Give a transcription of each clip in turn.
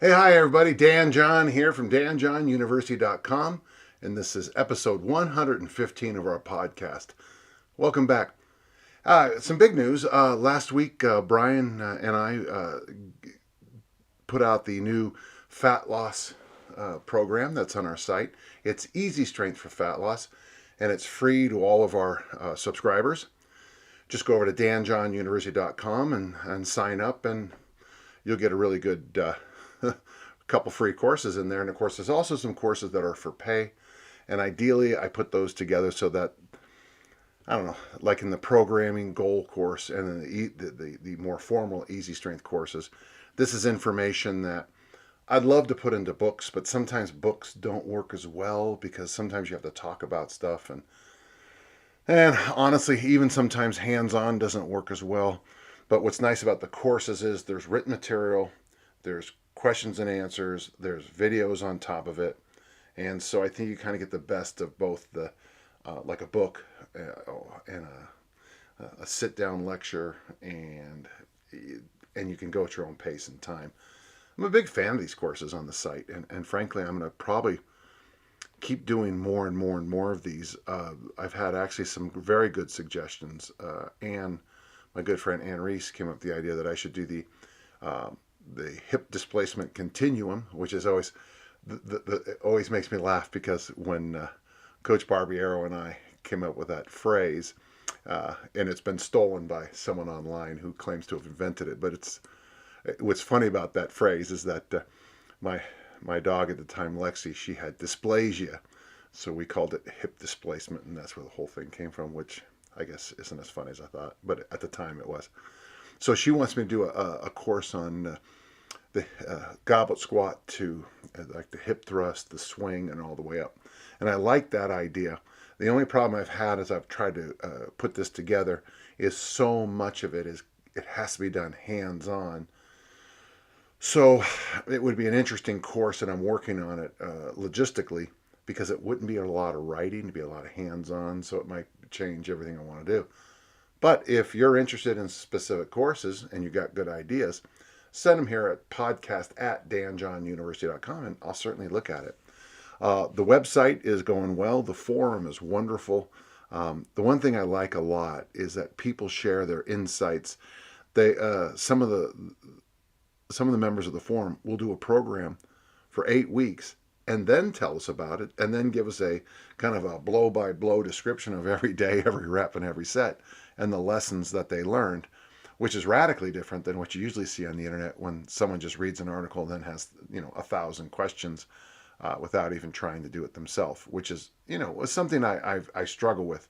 Hey, hi everybody. Dan John here from danjohnuniversity.com, and this is episode 115 of our podcast. Welcome back. Some big news. Last week, Brian and I put out the new fat loss program that's on our site. It's easy strength for fat loss, and it's free to all of our subscribers. Just go over to danjohnuniversity.com and sign up, and you'll get a really good couple free courses in there. And of course, there's also some courses that are for pay. And ideally, I put those together so that, I don't know, like in the programming goal course and then the more formal easy strength courses, this is information that I'd love to put into books, but sometimes books don't work as well because sometimes you have to talk about stuff. And honestly, even sometimes hands-on doesn't work as well. But what's nice about the courses is there's written material, there's questions and answers, there's videos on top of it. And so I think you kind of get the best of both the, like a book and a sit-down lecture, and you can go at your own pace and time. I'm a big fan of these courses on the site, and frankly, I'm going to probably keep doing more and more and more of these. I've had actually some very good suggestions. Anne, my good friend Anne Reese, came up with the idea that I should do the hip displacement continuum, which is always it always makes me laugh because when Coach Barbiero and I came up with that phrase, and it's been stolen by someone online who claims to have invented it. But what's funny about that phrase is that my dog at the time, Lexi, she had dysplasia, so we called it hip displacement, and that's where the whole thing came from, which I guess isn't as funny as I thought, but at the time it was. So she wants me to do a course on the goblet squat to like the hip thrust, the swing, and all the way up. And I like that idea. The only problem I've had as I've tried to put this together is so much of it has to be done hands-on. So it would be an interesting course, and I'm working on it logistically, because it wouldn't be a lot of writing, it'd be a lot of hands-on, so it might change everything I want to do. But if you're interested in specific courses and you got good ideas, send them here at podcast@danjohnuniversity.com, and I'll certainly look at it. The website is going well. The forum is wonderful. The one thing I like a lot is that people share their insights. Some of the members of the forum will do a program for 8 weeks and then tell us about it, and then give us a kind of a blow-by-blow description of every day, every rep, and every set, and the lessons that they learned, which is radically different than what you usually see on the internet when someone just reads an article and then has 1,000 questions without even trying to do it themselves, which is something I struggle with.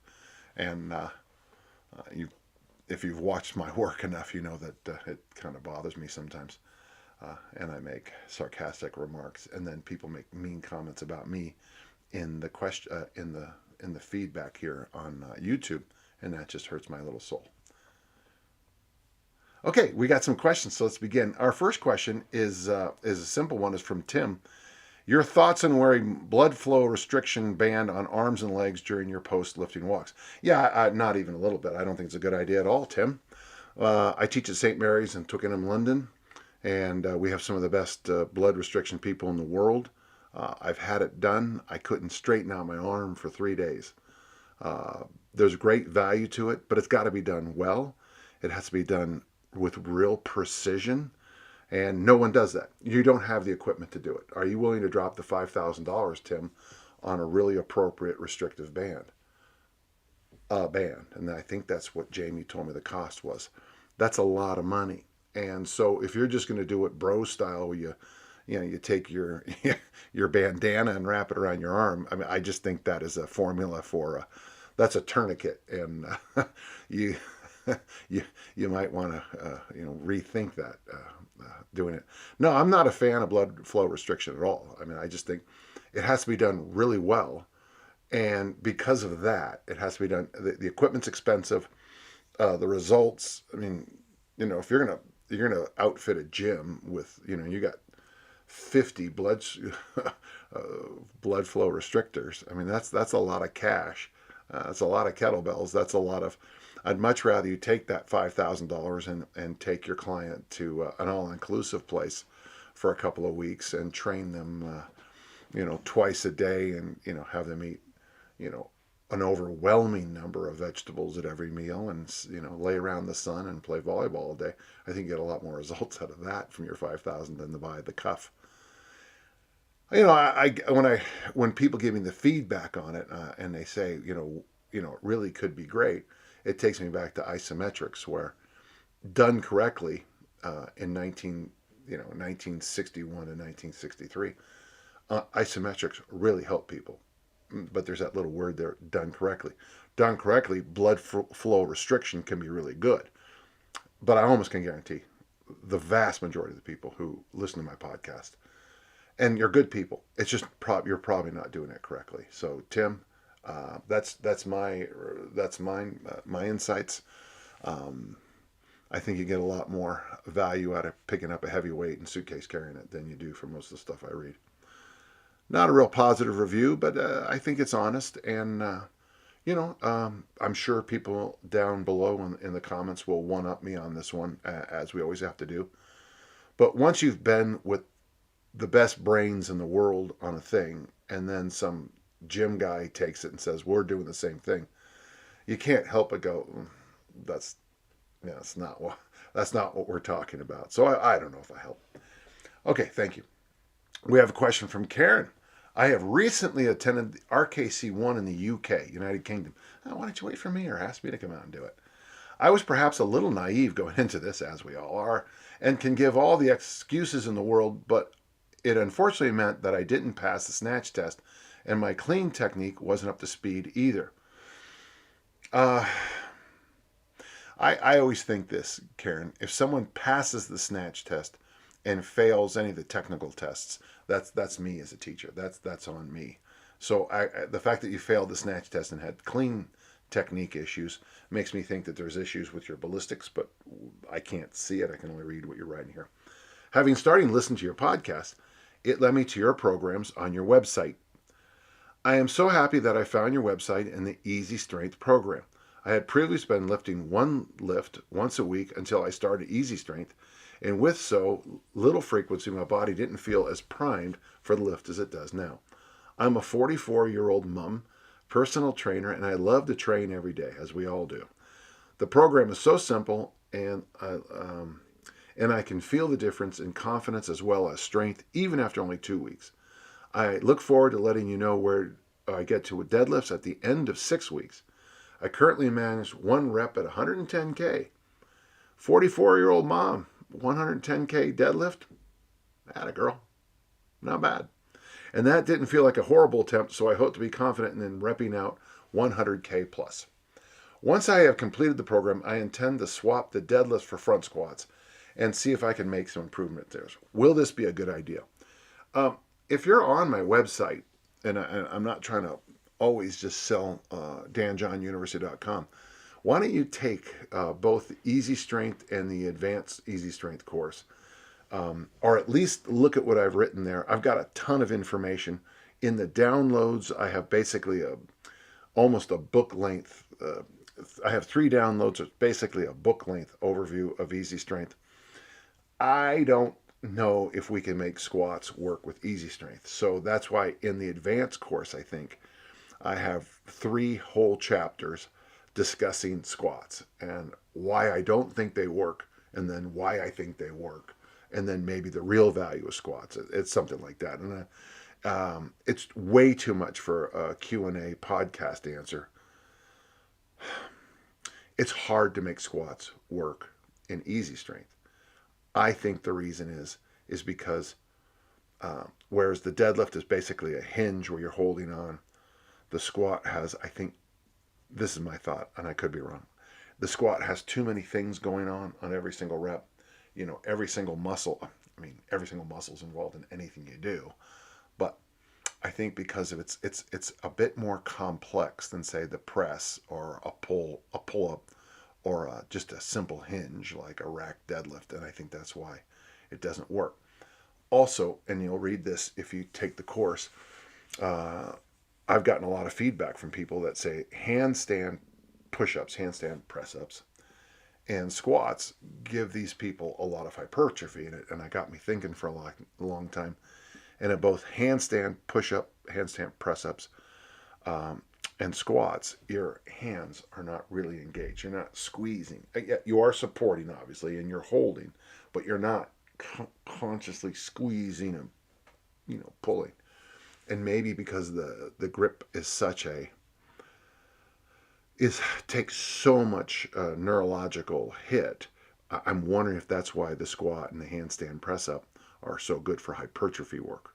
And if you've watched my work enough, you know that it kind of bothers me sometimes. And I make sarcastic remarks, and then people make mean comments about me in the question in the feedback here on YouTube, and that just hurts my little soul. Okay, we got some questions, so let's begin. Our first question is a simple one. Is from Tim. Your thoughts on wearing blood flow restriction band on arms and legs during your post-lifting walks? Yeah, not even a little bit. I don't think it's a good idea at all, Tim. I teach at St. Mary's in Twickenham, London, and we have some of the best blood restriction people in the world. I've had it done. I couldn't straighten out my arm for 3 days. There's great value to it, but it's got to be done well. It has to be done with real precision, and no one does that. You don't have the equipment to do it. Are you willing to drop the $5,000, Tim, on a really appropriate restrictive band? And I think that's what Jamie told me the cost was. That's a lot of money. And so if you're just going to do it bro style, where you take your your bandana and wrap it around your arm, I mean, I just think that is a formula for that's a tourniquet, and you might want to rethink that doing it. No, I'm not a fan of blood flow restriction at all. I mean, I just think it has to be done really well, and because of that, it has to be done. The equipment's expensive. The results. I mean, if you're gonna outfit a gym with you got 50 blood flow restrictors. I mean, that's a lot of cash. That's a lot of kettlebells. That's a lot of. I'd much rather you take that $5,000 and take your client to an all-inclusive place for a couple of weeks and train them, twice a day, and have them eat, an overwhelming number of vegetables at every meal, and lay around the sun and play volleyball all day. I think you get a lot more results out of that from your 5,000 than by the cuff. When people give me the feedback on it, and they say, it really could be great, it takes me back to isometrics, where done correctly, in 1961 and 1963, isometrics really help people. But there's that little word there, done correctly. Done correctly, blood flow restriction can be really good. But I almost can guarantee the vast majority of the people who listen to my podcast, and you're good people, it's just you're probably not doing it correctly. So Tim, that's my insights. I think you get a lot more value out of picking up a heavy weight and suitcase carrying it than you do from most of the stuff I read. Not a real positive review, but I think it's honest, and I'm sure people down below in the comments will one-up me on this one, as we always have to do. But once you've been with the best brains in the world on a thing, and then some gym guy takes it and says, we're doing the same thing, you can't help but go, that's not what we're talking about. So I don't know if I help. Okay, thank you. We have a question from Karen. I have recently attended the RKC1 in the UK, United Kingdom. Why don't you wait for me or ask me to come out and do it? I was perhaps a little naive going into this, as we all are, and can give all the excuses in the world, but it unfortunately meant that I didn't pass the snatch test, and my clean technique wasn't up to speed either. I always think this, Karen. If someone passes the snatch test and fails any of the technical tests, that's me as a teacher. That's on me. So the fact that you failed the snatch test and had clean technique issues makes me think that there's issues with your ballistics, but I can't see it. I can only read what you're writing here. Having started listening to your podcast, it led me to your programs on your website. I am so happy that I found your website and the Easy Strength program. I had previously been lifting one lift once a week until I started Easy Strength, and with so little frequency, my body didn't feel as primed for the lift as it does now. I'm a 44-year-old mom, personal trainer, and I love to train every day, as we all do. The program is so simple, and I can feel the difference in confidence as well as strength, even after only 2 weeks. I look forward to letting you know where I get to with deadlifts at the end of 6 weeks. I currently manage one rep at 110K. 44-year-old mom, 110K deadlift? Atta girl. Not bad. And that didn't feel like a horrible attempt, so I hope to be confident in repping out 100K plus. Once I have completed the program, I intend to swap the deadlifts for front squats and see if I can make some improvement there. Will this be a good idea? If you're on my website, and I'm not trying to always just sell danjohnuniversity.com, why don't you take both the Easy Strength and the Advanced Easy Strength course, or at least look at what I've written there. I've got a ton of information. In the downloads, I have basically almost a book length. I have 3 downloads. It's basically a book length overview of Easy Strength. I don't know if we can make squats work with Easy Strength. So that's why in the advanced course, I think I have 3 whole chapters discussing squats and why I don't think they work, and then why I think they work, and then maybe the real value of squats. It's something like that. And it's way too much for a Q&A podcast answer. It's hard to make squats work in Easy Strength. I think the reason is because whereas the deadlift is basically a hinge where you're holding on, the squat has, I think, this is my thought, and I could be wrong, the squat has too many things going on every single rep. Every single muscle, every single muscle is involved in anything you do, but I think because of it's a bit more complex than, say, the press or a pull-up, or just a simple hinge like a rack deadlift, and I think that's why it doesn't work. Also, and you'll read this if you take the course, I've gotten a lot of feedback from people that say handstand push-ups, handstand press-ups, and squats give these people a lot of hypertrophy in it. And it got me thinking for a long time. And at both handstand push-up, handstand press-ups, and squats, your hands are not really engaged. You're not squeezing. You are supporting, obviously, and you're holding, but you're not consciously squeezing and, pulling. And maybe because the grip is takes so much neurological hit. I'm wondering if that's why the squat and the handstand press up are so good for hypertrophy work.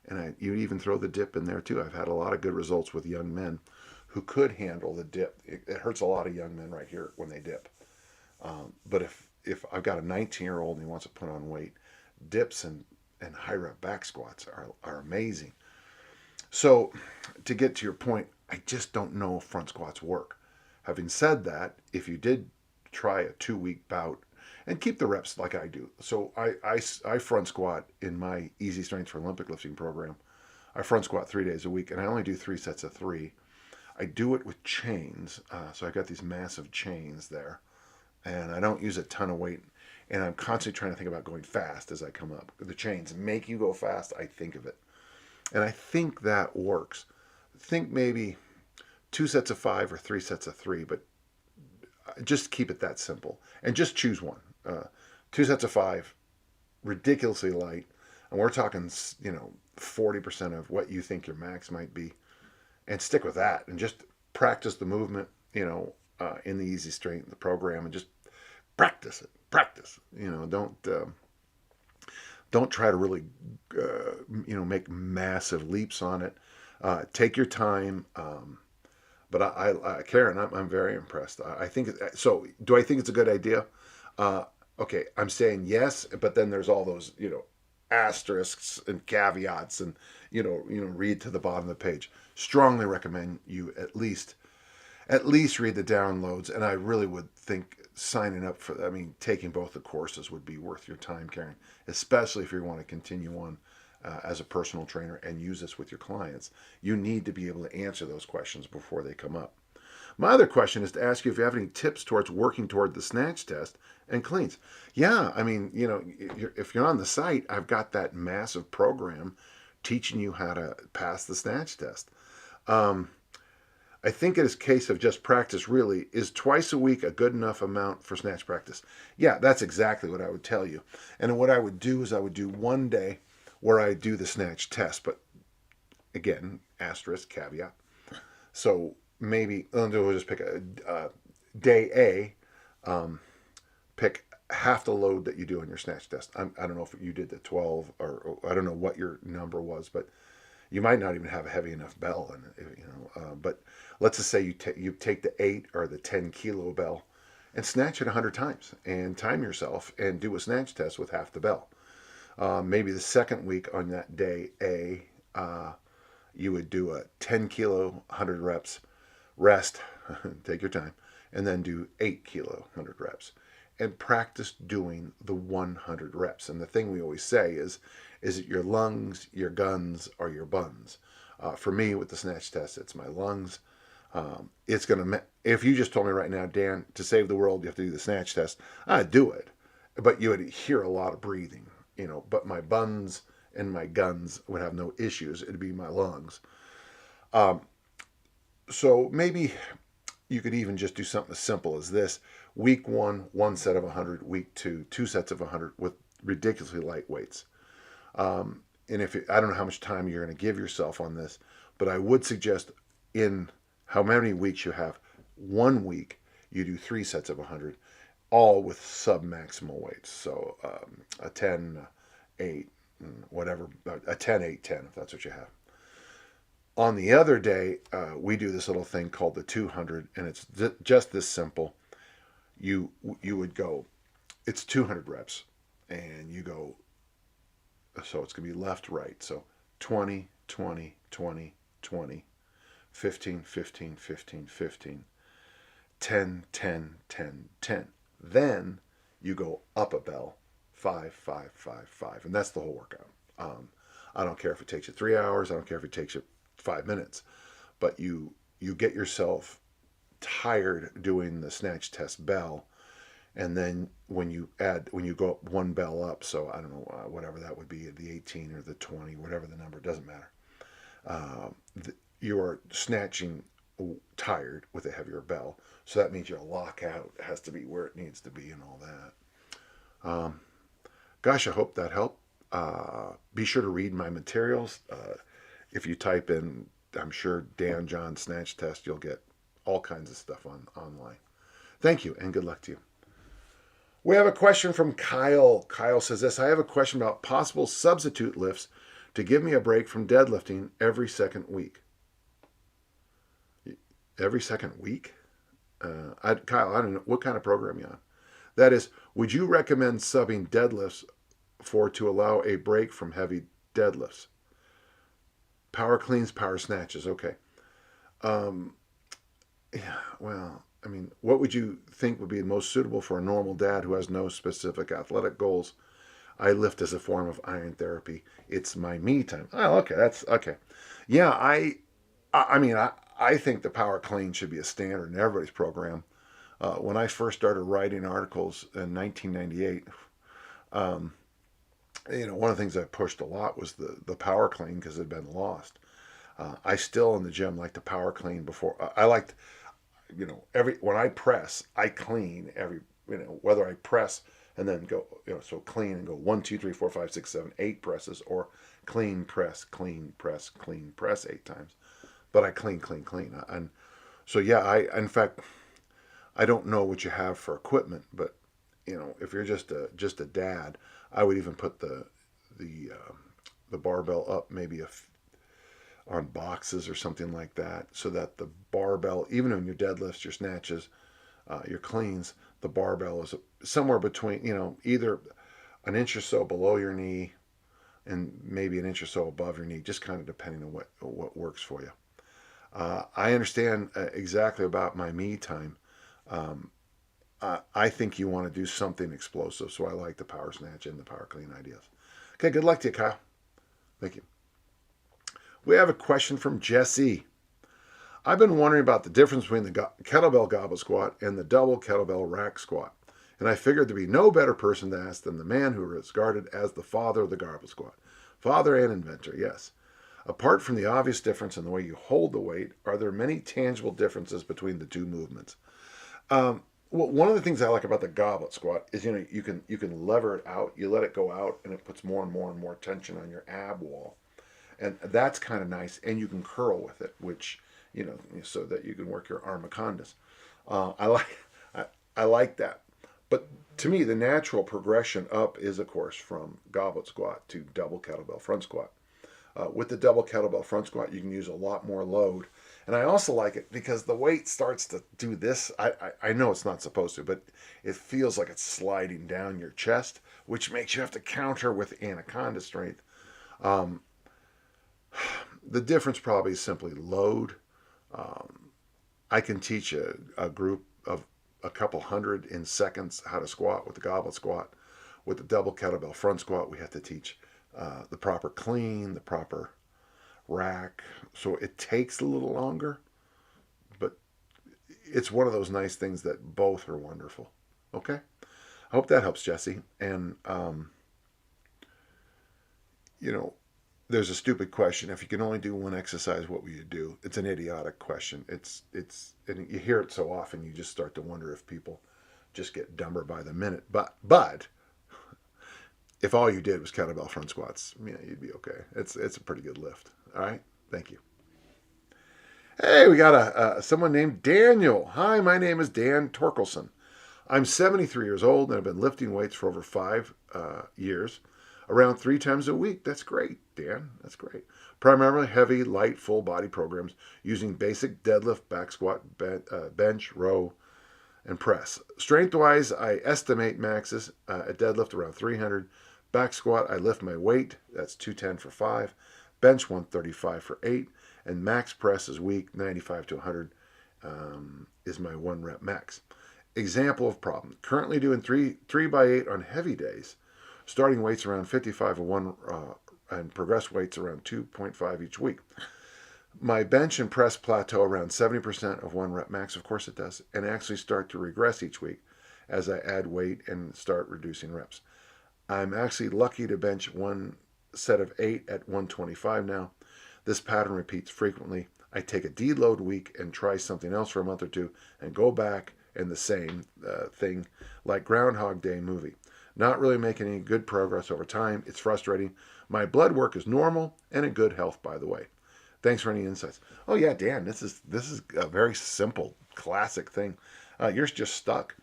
And you even throw the dip in there too. I've had a lot of good results with young men who could handle the dip. It hurts a lot of young men right here when they dip. But if I've got a 19-year-old and he wants to put on weight, dips and high rep back squats are amazing. So to get to your point, I just don't know if front squats work. Having said that, if you did try a 2-week bout and keep the reps like I do. So I front squat in my Easy Strength for Olympic lifting program. I front squat 3 days a week, and I only do 3 sets of 3. I do it with chains. So I got these massive chains there, and I don't use a ton of weight. And I'm constantly trying to think about going fast as I come up. The chains make you go fast. I think of it. And I think that works. Think maybe 2 sets of 5 or 3 sets of 3, but just keep it that simple. And just choose one. 2 sets of 5, ridiculously light. And we're talking, 40% of what you think your max might be. And stick with that. And just practice the movement, in the Easy Strength, the program, and just practice it. Practice. Don't try to really, make massive leaps on it. Take your time. But Karen, I'm very impressed. I think so. Do I think it's a good idea? Okay, I'm saying yes, but then there's all those, asterisks and caveats, and read to the bottom of the page. Strongly recommend you at least read the downloads, and I really would think signing up for, taking both the courses would be worth your time, Karen, especially if you want to continue on as a personal trainer and use this with your clients. You need to be able to answer those questions before they come up. My other question is to ask you if you have any tips towards working toward the snatch test and cleans. Yeah, if you're on the site, I've got that massive program teaching you how to pass the snatch test. I think it is a case of just practice, really. Is twice a week a good enough amount for snatch practice? Yeah, that's exactly what I would tell you. And what I would do is I would do one day where I do the snatch test. But again, asterisk, caveat. So maybe, we'll just pick a day A, pick half the load that you do on your snatch test. I don't know if you did the 12 or I don't know what your number was, but you might not even have a heavy enough bell. But let's just say you take the 8 or the 10 kilo bell and snatch it 100 times and time yourself and do a snatch test with half the bell. Maybe the second week on that day A, you would do a 10 kilo, 100 reps, rest, take your time, and then do 8 kilo, 100 reps. And practice doing the 100 reps. And the thing we always say is it your lungs, your guns, or your buns? For me, with the snatch test, it's my lungs. It's if you just told me right now, Dan, to save the world, you have to do the snatch test, I'd do it. But you would hear a lot of breathing, but my buns and my guns would have no issues. It'd be my lungs. So maybe you could even just do something as simple as this. Week 1, 1 set of 100. Week 2, 2 sets of 100 with ridiculously light weights. And I don't know how much time you're going to give yourself on this, but I would suggest in how many weeks you have, 1 week you do 3 sets of 100, all with sub-maximal weights. So a 10, 8, whatever, a 10, 8, 10, if that's what you have. On the other day, we do this little thing called the 200, and it's just this simple. You would go, it's 200 reps, and you go, so it's going to be left, right. So 20, 20, 20, 20, 15, 15, 15, 15, 10, 10, 10, 10. Then you go up a bell, 5, 5, 5, 5. And that's the whole workout. I don't care if it takes you 3 hours. I don't care if it takes you 5 minutes. But you get yourself tired doing the snatch test bell, and then when you go up one bell up, so I don't know, whatever that would be, the 18 or the 20, whatever the number, doesn't matter. You're snatching tired with a heavier bell, so that means your lockout has to be where it needs to be and all that. Gosh, I hope that helped. Be sure to read my materials. If you type in, I'm sure Dan John Snatch Test, you'll get all kinds of stuff online. Thank you, and good luck to you. We have a question from Kyle. Kyle says this: I have a question about possible substitute lifts to give me a break from deadlifting every second week. Every second week? Kyle, I don't know. What kind of program you on? That is, would you recommend subbing deadlifts to allow a break from heavy deadlifts? Power cleans, power snatches. Okay. Yeah, well, I mean, what would you think would be most suitable for a normal dad who has no specific athletic goals? I lift as a form of iron therapy. It's my me time. Oh, okay. That's okay. Yeah, I think the power clean should be a standard in everybody's program. When I first started writing articles in 1998, one of the things I pushed a lot was the power clean because it had been lost. I still in the gym like the power clean before. I liked, when I press, I clean whether I press and then go, so clean and go 1, 2, 3, 4, 5, 6, 7, 8 presses, or clean, press, 8 times. But I clean. And so, yeah, in fact, I don't know what you have for equipment, but, if you're just a dad, I would even put the barbell up maybe on boxes or something like that, so that the barbell, even in your deadlifts, your snatches, your cleans, the barbell is somewhere between, either an inch or so below your knee and maybe an inch or so above your knee, just kind of depending on what works for you. I understand exactly about my me time. I think you want to do something explosive, so I like the power snatch and the power clean ideas. Okay, good luck to you, Kyle. Thank you. We have a question from Jesse. I've been wondering about the difference between the kettlebell goblet squat and the double kettlebell rack squat, and I figured there'd be no better person to ask than the man who is regarded as the father of the goblet squat. Father and inventor, yes. Apart from the obvious difference in the way you hold the weight, are there many tangible differences between the two movements? Well, one of the things I like about the goblet squat is, you can lever it out, you let it go out, and it puts more and more and more tension on your ab wall, and that's kind of nice. And you can curl with it, which so that you can work your armacondas. I like that. But to me, the natural progression up is, of course, from goblet squat to double kettlebell front squat. With the double kettlebell front squat, you can use a lot more load. And I also like it because the weight starts to do this. I know it's not supposed to, but it feels like it's sliding down your chest, which makes you have to counter with anaconda strength. The difference probably is simply load. I can teach a group of a couple hundred in seconds how to squat with the goblet squat. With the double kettlebell front squat, we have to teach the proper clean, the proper rack. So it takes a little longer, but it's one of those nice things that both are wonderful. Okay? I hope that helps, Jesse. And, there's a stupid question. If you can only do one exercise, what will you do? It's an idiotic question. And you hear it so often, you just start to wonder if people just get dumber by the minute. But if all you did was kettlebell front squats, you'd be okay. It's a pretty good lift. All right. Thank you. Hey, we got someone named Daniel. Hi, my name is Dan Torkelson. I'm 73 years old and I've been lifting weights for over 5 years, around 3 times a week. That's great, Dan. That's great. Primarily heavy, light, full body programs using basic deadlift, back squat, bench, row, and press. Strength-wise, I estimate maxes at deadlift around 300. Back squat, I lift my weight. That's 210 for 5. Bench 135 for 8. And max press is weak, 95 to 100 is my 1 rep max. Example of problem. Currently doing 3 by 8 on heavy days. Starting weights around 55 of 1 and progress weights around 2.5 each week. My bench and press plateau around 70% of 1 rep max. Of course it does. And actually start to regress each week as I add weight and start reducing reps. I'm actually lucky to bench one set of 8 at 125 now. This pattern repeats frequently. I take a deload week and try something else for a month or two and go back and the same thing, like Groundhog Day movie. Not really making any good progress over time. It's frustrating. My blood work is normal and in good health, by the way. Thanks for any insights. Oh yeah, Dan, this is a very simple, classic thing. You're just stuck.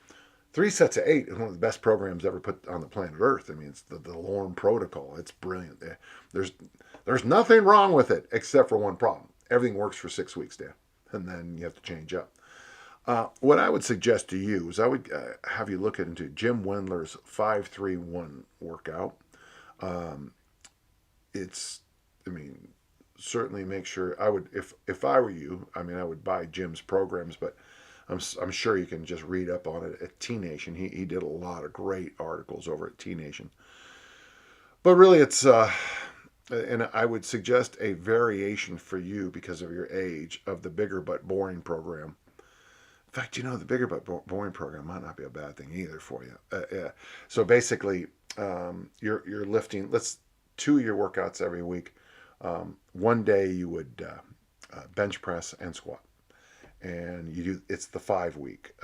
3 sets of 8 is one of the best programs ever put on the planet Earth. I mean, it's the Lorne Protocol. It's brilliant. There's nothing wrong with it except for one problem. Everything works for 6 weeks, Dan, and then you have to change up. What I would suggest to you is I would have you look into Jim Wendler's 5-3-1 workout. Certainly make sure I would, if I were you, I would buy Jim's programs, but I'm sure you can just read up on it at T Nation. He did a lot of great articles over at T Nation. But really, it's and I would suggest a variation for you because of your age of the Bigger But Boring program. In fact, the Bigger But Boring program might not be a bad thing either for you. Yeah. So basically, you're lifting. 2 of your workouts every week. One day you would bench press and squat, and it's the 5 week.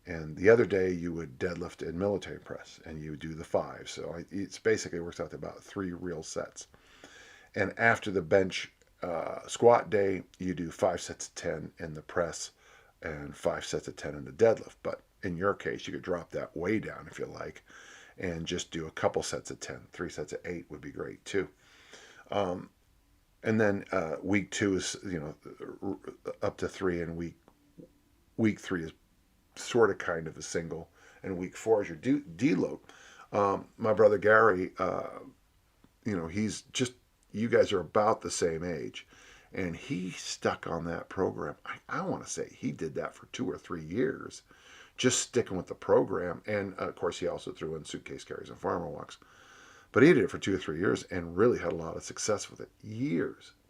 And the other day you would deadlift and military press, and you do the 5. So it's basically works out to about 3 real sets. And after the bench squat day, you do 5 sets of 10 in the press and 5 sets of 10 in the deadlift. But in your case, you could drop that way down if you like, and just do a couple sets of 10. 3 sets of 8 would be great too. And then week 2 is up to 3, and week 3 is sort of kind of a single, and week 4 is your deload. My brother Gary, he's just, you guys are about the same age, and he stuck on that program. I want to say he did that for 2 or 3 years, just sticking with the program. And of course, he also threw in suitcase carries and farmer walks. But he did it for 2 or 3 years and really had a lot of success with it.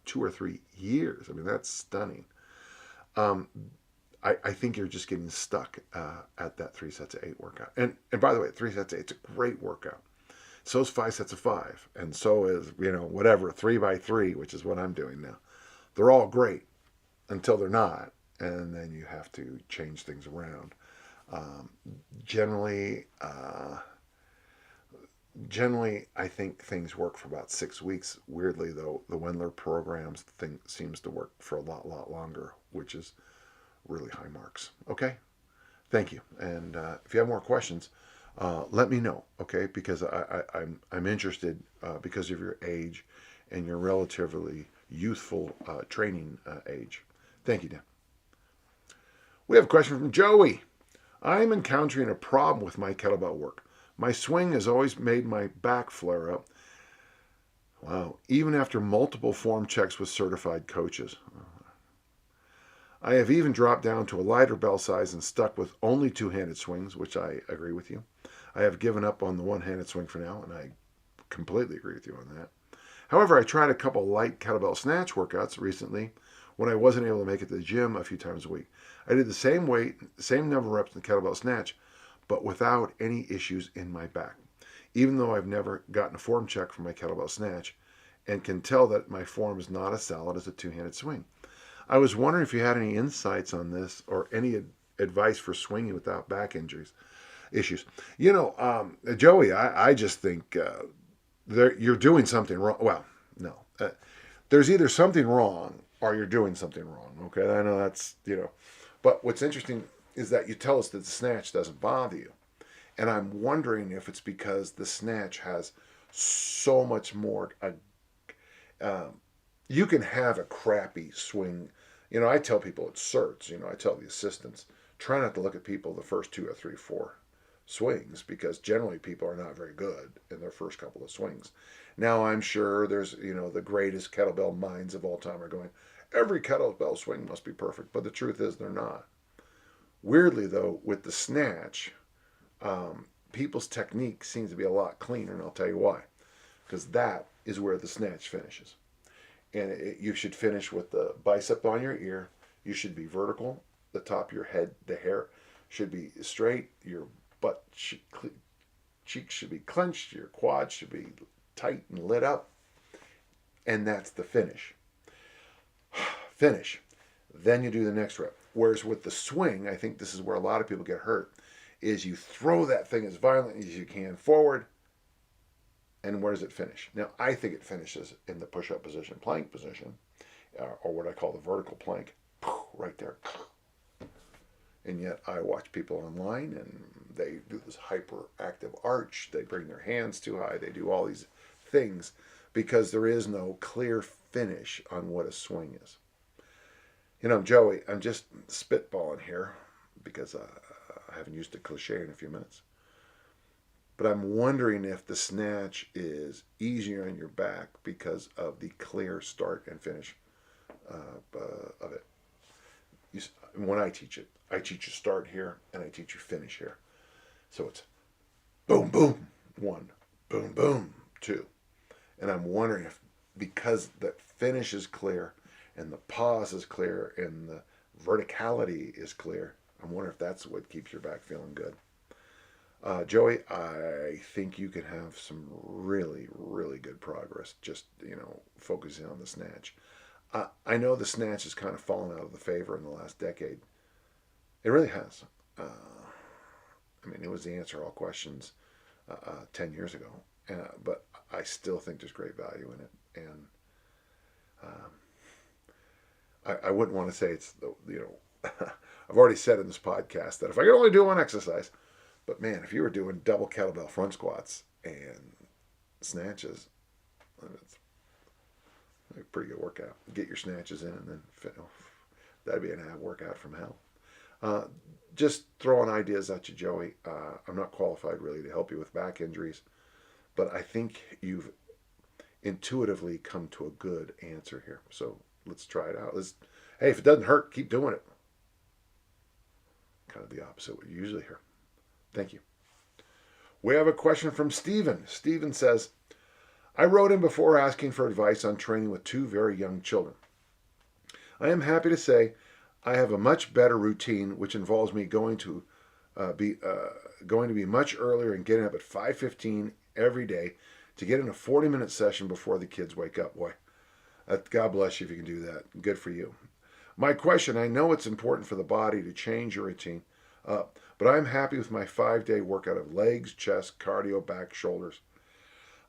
2 or 3 years. I mean, that's stunning. I think you're just getting stuck at that 3 sets of 8 workout. And by the way, 3 sets of 8 is a great workout. So is 5 sets of 5. And so is, 3x3, which is what I'm doing now. They're all great until they're not. And then you have to change things around. Generally, I think things work for about 6 weeks. Weirdly, though, the Wendler programs thing seems to work for a lot longer, which is really high marks. Okay? Thank you. And if you have more questions, let me know, okay? Because I'm interested because of your age and your relatively youthful training age. Thank you, Dan. We have a question from Joey. I'm encountering a problem with my kettlebell work. My swing has always made my back flare up. Wow. Even after multiple form checks with certified coaches. I have even dropped down to a lighter bell size and stuck with only 2-handed swings, which I agree with you. I have given up on the one-handed swing for now, and I completely agree with you on that. However, I tried a couple light kettlebell snatch workouts recently when I wasn't able to make it to the gym a few times a week. I did the same weight, same number of reps in the kettlebell snatch, but without any issues in my back, even though I've never gotten a form check for my kettlebell snatch and can tell that my form is not as solid as a 2-handed swing. I was wondering if you had any insights on this or any advice for swinging without back issues. Joey, I just think you're doing something wrong. Well, no. There's either something wrong or you're doing something wrong, okay? I know that's, But what's interesting is that you tell us that the snatch doesn't bother you. And I'm wondering if it's because the snatch has so much more. You can have a crappy swing. I tell people at certs, I tell the assistants, try not to look at people the first 2 or 3, 4 swings, because generally people are not very good in their first couple of swings. Now, I'm sure there's, the greatest kettlebell minds of all time are going, every kettlebell swing must be perfect. But the truth is they're not. Weirdly, though, with the snatch, people's technique seems to be a lot cleaner, and I'll tell you why. Because that is where the snatch finishes. And you should finish with the bicep on your ear. You should be vertical. The top of your head, the hair should be straight, your butt cheeks should be clenched, your quads should be tight and lit up, and that's the finish. Finish. Then you do the next rep. Whereas with the swing, I think this is where a lot of people get hurt, is you throw that thing as violently as you can forward, and where does it finish? Now, I think it finishes in the push-up position, plank position, or what I call the vertical plank, right there. And yet I watch people online, and they do this hyperactive arch. They bring their hands too high. They do all these things because there is no clear finish on what a swing is. You know, Joey, I'm just spitballing here because I haven't used a cliche in a few minutes. But I'm wondering if the snatch is easier on your back because of the clear start and finish of it. When I teach it, I teach you start here and I teach you finish here. So it's boom, boom, 1, boom, boom, 2. And I'm wondering if because the finish is clear and the pause is clear and the verticality is clear, I'm wondering if that's what keeps your back feeling good. Joey, I think you can have some really, really good progress just, focusing on the snatch. I know the snatch has kind of fallen out of the favor in the last decade. It really has. It was the answer to all questions 10 years ago. But I still think there's great value in it. And I wouldn't want to say it's, I've already said in this podcast that if I could only do one exercise, but man, if you were doing double kettlebell front squats and snatches, it's a pretty good workout. Get your snatches in and then that'd be an ab workout from hell. Just throwing ideas at you, Joey. I'm not qualified really to help you with back injuries, but I think you've intuitively come to a good answer here. So let's try it out. Hey, if it doesn't hurt, keep doing it. Kind of the opposite of what you usually hear. Thank you. We have a question from Stephen. Stephen says, I wrote in before asking for advice on training with 2 very young children. I am happy to say I have a much better routine, which involves me going to be much earlier and getting up at 5:15 every day to get in a 40-minute session before the kids wake up. Boy, God bless you if you can do that. Good for you. My question, I know it's important for the body to change your routine, but I'm happy with my 5-day workout of legs, chest, cardio, back, shoulders.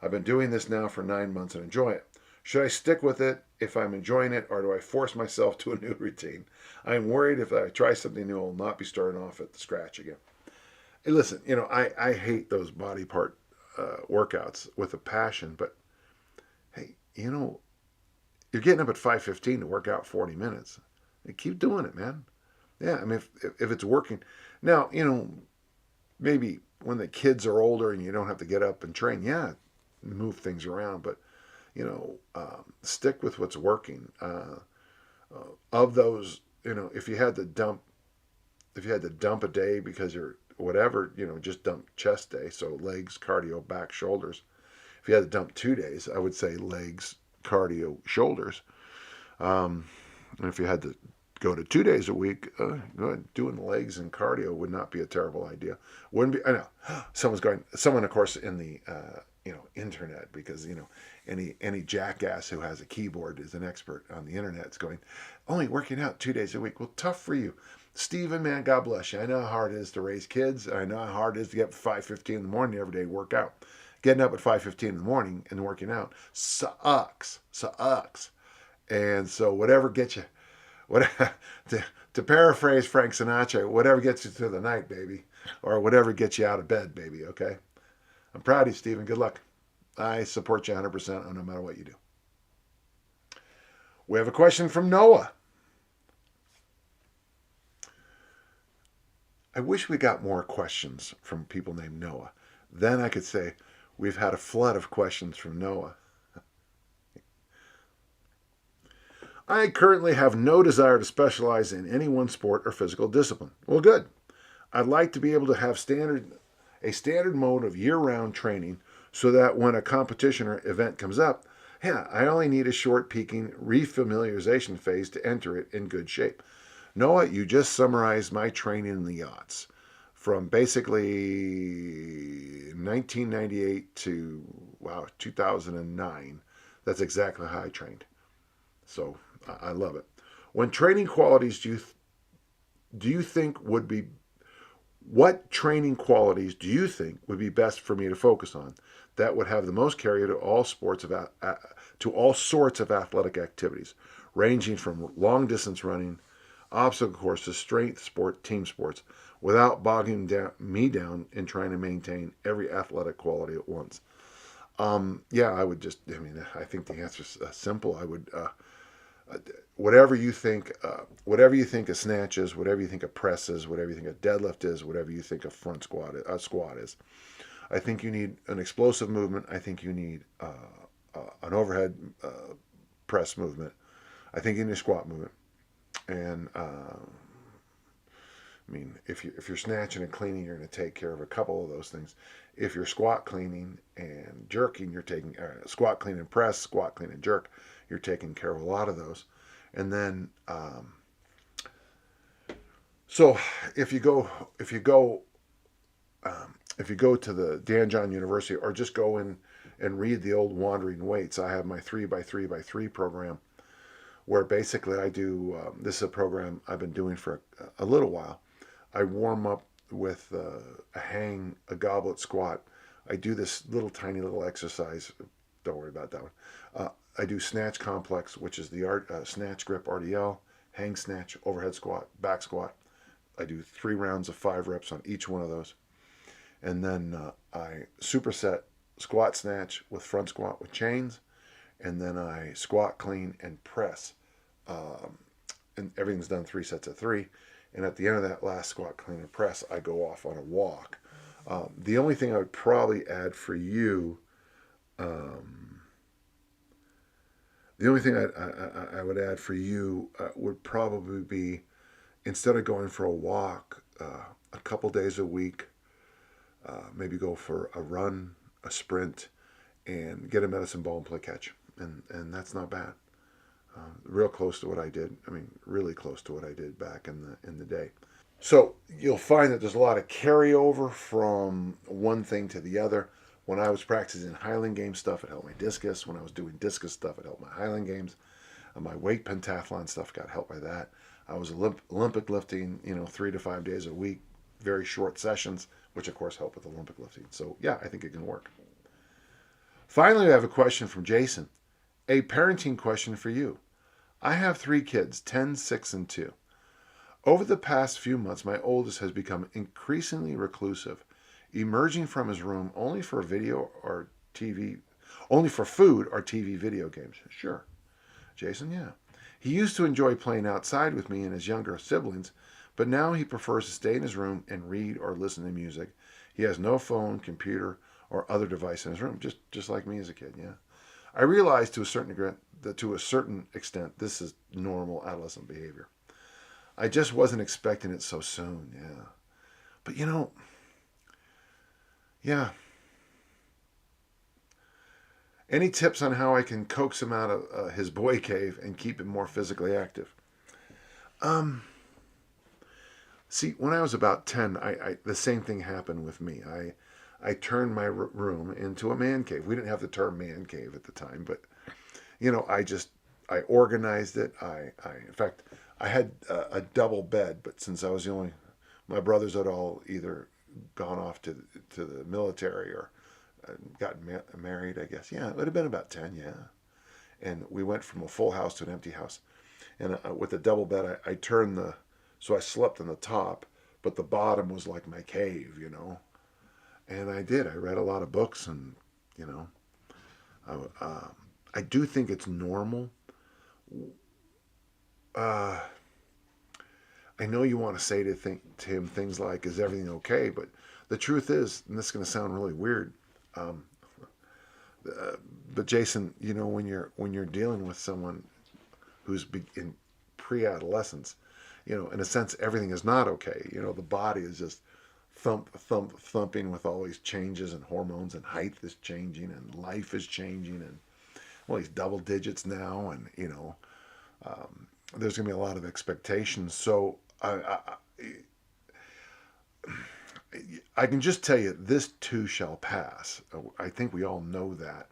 I've been doing this now for 9 months and enjoy it. Should I stick with it if I'm enjoying it, or do I force myself to a new routine? I'm worried if I try something new, I'll not be starting off at the scratch again. Hey, listen, I hate those body part workouts with a passion, but hey, you're getting up at 5:15 to work out 40 minutes. Keep doing it, man. Yeah, if it's working. Now, maybe when the kids are older and you don't have to get up and train, move things around, but stick with what's working. Of those, if you had to dump a day because you're whatever, just dump chest day. So legs, cardio, back, shoulders. If you had to dump 2 days, I would say legs, cardio, shoulders. And if you had to go to 2 days a week, doing legs and cardio would not be a terrible idea. Wouldn't be. I know someone of course in the internet, because any jackass who has a keyboard is an expert on the internet. It's going, only working out 2 days a week. Well, tough for you, Stephen. Man, God bless you. I know how hard it is to raise kids. I know how hard it is to get up at 5:15 in the morning every day to work out. Getting up at 5:15 in the morning and working out sucks. And so whatever gets you. To paraphrase Frank Sinatra, whatever gets you through the night, baby, or whatever gets you out of bed, baby, okay? I'm proud of you, Stephen. Good luck. I support you 100% no matter what you do. We have a question from Noah. I wish we got more questions from people named Noah. Then I could say we've had a flood of questions from Noah. I currently have no desire to specialize in any one sport or physical discipline. Well, good. I'd like to be able to have a standard mode of year-round training so that when a competition or event comes up, I only need a short peaking refamiliarization phase to enter it in good shape. Noah, you just summarized my training in the yachts. from basically 1998 to, wow, 2009. That's exactly how I trained. So I love it. When training qualities do you think would be what training qualities do you think would be best for me to focus on that would have the most carry to all sorts of athletic activities, ranging from long distance running, obstacle courses, strength sport, team sports, without bogging me down in trying to maintain every athletic quality at once? Yeah, I would just. I mean, I think the answer is simple. I would. Whatever you think a snatch is, whatever you think a press is, whatever you think a deadlift is, whatever you think a squat is. I think you need an explosive movement. I think you need an overhead press movement. I think you need a squat movement. And I mean, if you're snatching and cleaning, you're going to take care of a couple of those things. If you're squat cleaning and jerking, you're taking squat clean and press, squat clean and jerk. You're taking care of a lot of those. And then, so if you go to the Dan John University, or just go in and read the old Wandering Weights, I have my 3x3x3 program, where basically I do. This is a program I've been doing for a little while. I warm up with a goblet squat. I do this tiny little exercise. Don't worry about that one. I do snatch complex, which is the snatch grip RDL, hang snatch, overhead squat, back squat. I do 3 rounds of 5 reps on each one of those. And then I superset squat snatch with front squat with chains. And then I squat clean and press. And everything's done 3 sets of 3. And at the end of that last squat clean and press, I go off on a walk. The only thing I would probably add for you, the only thing I would add for you would probably be, instead of going for a walk a couple days a week, maybe go for a run, a sprint, and get a medicine ball and play catch. And that's not bad. Real close to what I did. I mean, really close to what I did back in the day. So you'll find that there's a lot of carryover from one thing to the other. When I was practicing Highland Games stuff, it helped my discus. When I was doing discus stuff, it helped my Highland Games. My Weight Pentathlon stuff got helped by that. I was Olympic lifting, 3 to 5 days a week, very short sessions, which of course help with Olympic lifting. So yeah, I think it can work. Finally, I have a question from Jason. A parenting question for you. I have 3 kids, 10, 6, and 2. Over the past few months, my oldest has become increasingly reclusive, emerging from his room only for food or TV video games. Sure. Jason, yeah. He used to enjoy playing outside with me and his younger siblings, but now he prefers to stay in his room and read or listen to music. He has no phone, computer, or other device in his room, just like me as a kid, yeah. I realize to a certain extent this is normal adolescent behavior. I just wasn't expecting it so soon, yeah. But yeah. Any tips on how I can coax him out of his boy cave and keep him more physically active? See, when I was about 10, the same thing happened with me. I turned my room into a man cave. We didn't have the term man cave at the time, but I organized it. In fact, I had a double bed, but since I was my brothers had all either gone off to the military or gotten married, I guess. Yeah, it would have been about 10, yeah. And we went from a full house to an empty house. And with the double bed, I turned so I slept on the top, but the bottom was like my cave, And I read a lot of books, and I do think it's normal. I know you want to say to him things like, "Is everything okay?" But the truth is, and this is going to sound really weird, but Jason, when you're dealing with someone who's in pre-adolescence, in a sense, everything is not okay. The body is just thumping with all these changes and hormones, and height is changing, and life is changing, and well, he's double digits now, and there's going to be a lot of expectations. So I can just tell you, this too shall pass. I think we all know that.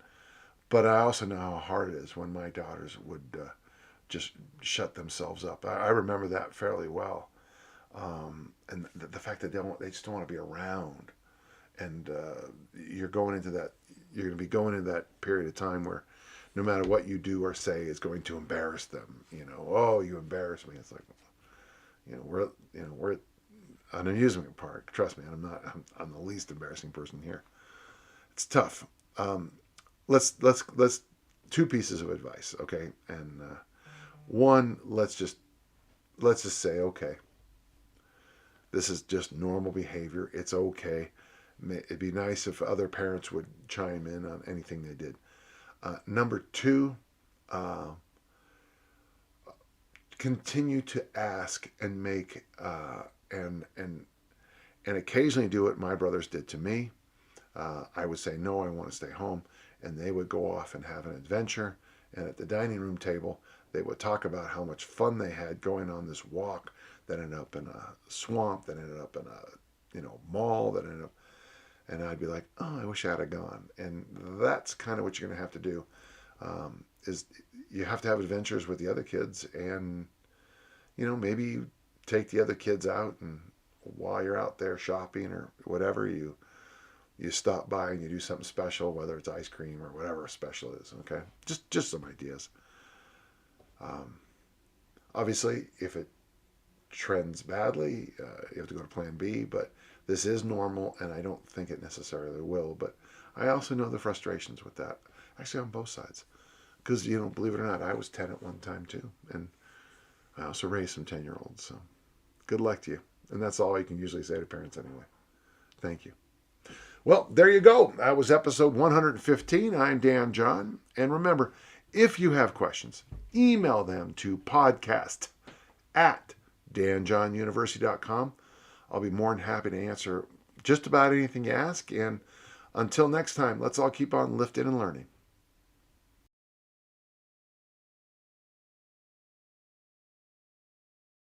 But I also know how hard it is when my daughters would just shut themselves up. I remember that fairly well. And the fact that they just don't want to be around. And you're going into that, you're going to be going into that period of time where no matter what you do or say is going to embarrass them. Oh, you embarrass me. It's like, we're at an amusement park. Trust me, I'm the least embarrassing person here. It's tough. Let's two pieces of advice, okay? And one, let's just say, okay, this is just normal behavior. It's okay. It'd be nice if other parents would chime in on anything they did. Number two, continue to ask and make and occasionally do what my brothers did to me. I would say, no, I want to stay home. And they would go off and have an adventure. And at the dining room table, they would talk about how much fun they had going on this walk that ended up in a swamp, that ended up in a mall, that ended up. And I'd be like, oh, I wish I had gone. And that's kind of what you're going to have to do. Is you have to have adventures with the other kids, and maybe take the other kids out, and while you're out there shopping or whatever, you stop by and you do something special, whether it's ice cream or whatever special is. Okay, just some ideas. Obviously, if it trends badly, you have to go to Plan B. But this is normal, and I don't think it necessarily will. But I also know the frustrations with that, actually on both sides, because believe it or not, I was 10 at one time too, and I also raised some 10-year-olds. So good luck to you, and that's all you can usually say to parents anyway. Thank you. Well, there you go. That was episode 115. I'm Dan John. And remember, if you have questions, email them to podcast@danjohnuniversity.com. I'll be more than happy to answer just about anything you ask. And until next time, let's all keep on lifting and learning.